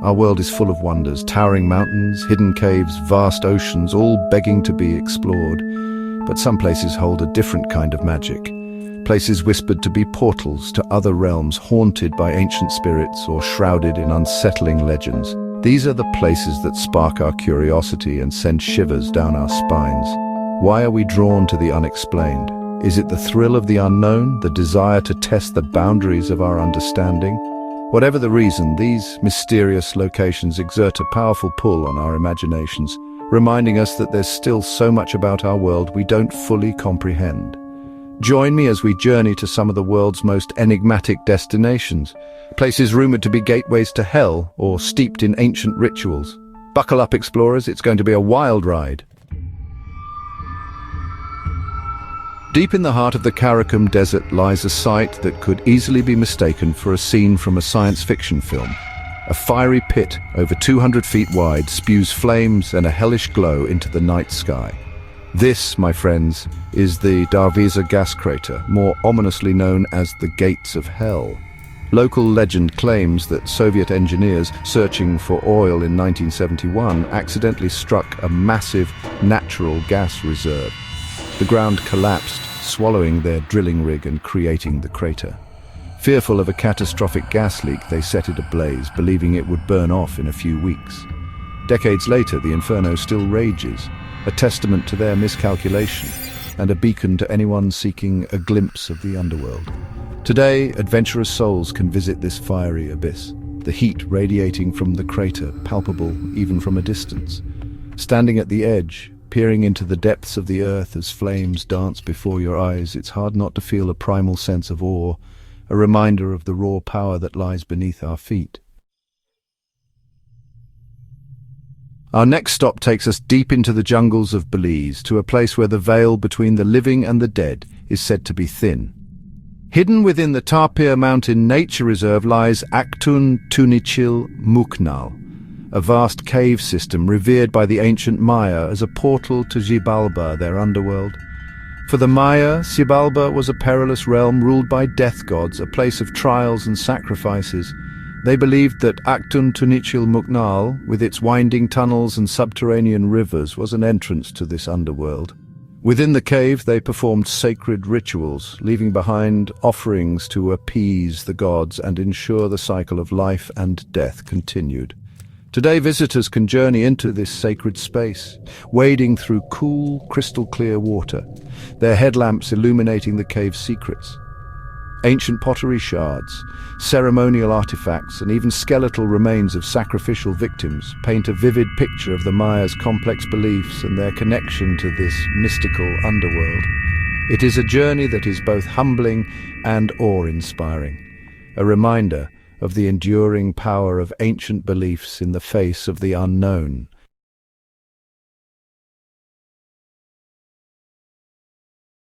Our world is full of wonders, towering mountains, hidden caves, vast oceans, all begging to be explored. But some places hold a different kind of magic. Places whispered to be portals to other realms, haunted by ancient spirits or shrouded in unsettling legends. These are the places that spark our curiosity and send shivers down our spines. Why are we drawn to the unexplained? Is it the thrill of the unknown, the desire to test the boundaries of our understanding? Whatever the reason, these mysterious locations exert a powerful pull on our imaginations, reminding us that there's still so much about our world we don't fully comprehend. Join me as we journey to some of the world's most enigmatic destinations, places rumored to be gateways to hell or steeped in ancient rituals. Buckle up, explorers, it's going to be a wild ride. Deep in the heart of the Karakum Desert lies a site that could easily be mistaken for a scene from a science fiction film. A fiery pit over 200 feet wide spews flames and a hellish glow into the night sky. This, my friends, is the Darvaza Gas Crater, more ominously known as the Gates of Hell. Local legend claims that Soviet engineers searching for oil in 1971 accidentally struck a massive natural gas reserve. The ground collapsed, swallowing their drilling rig and creating the crater. Fearful of a catastrophic gas leak, they set it ablaze, believing it would burn off in a few weeks. Decades later, the inferno still rages, a testament to their miscalculation and a beacon to anyone seeking a glimpse of the underworld. Today, adventurous souls can visit this fiery abyss, the heat radiating from the crater palpable even from a distance. Standing at the edge, peering into the depths of the earth as flames dance before your eyes, it's hard not to feel a primal sense of awe, a reminder of the raw power that lies beneath our feet. Our next stop takes us deep into the jungles of Belize, to a place where the veil between the living and the dead is said to be thin. Hidden within the Tapir Mountain Nature Reserve lies Actun, Tunichil, Muknal, a vast cave system revered by the ancient Maya as a portal to Xibalba, their underworld. For the Maya, Xibalba was a perilous realm ruled by death gods, a place of trials and sacrifices. They believed that Actun Tunichil Muknal, with its winding tunnels and subterranean rivers, was an entrance to this underworld. Within the cave, they performed sacred rituals, leaving behind offerings to appease the gods and ensure the cycle of life and death continued. Today, visitors can journey into this sacred space, wading through cool, crystal-clear water, their headlamps illuminating the cave's secrets. Ancient pottery shards, ceremonial artifacts, and even skeletal remains of sacrificial victims paint a vivid picture of the Mayas' complex beliefs and their connection to this mystical underworld. It is a journey that is both humbling and awe-inspiring, a reminder of the enduring power of ancient beliefs in the face of the unknown.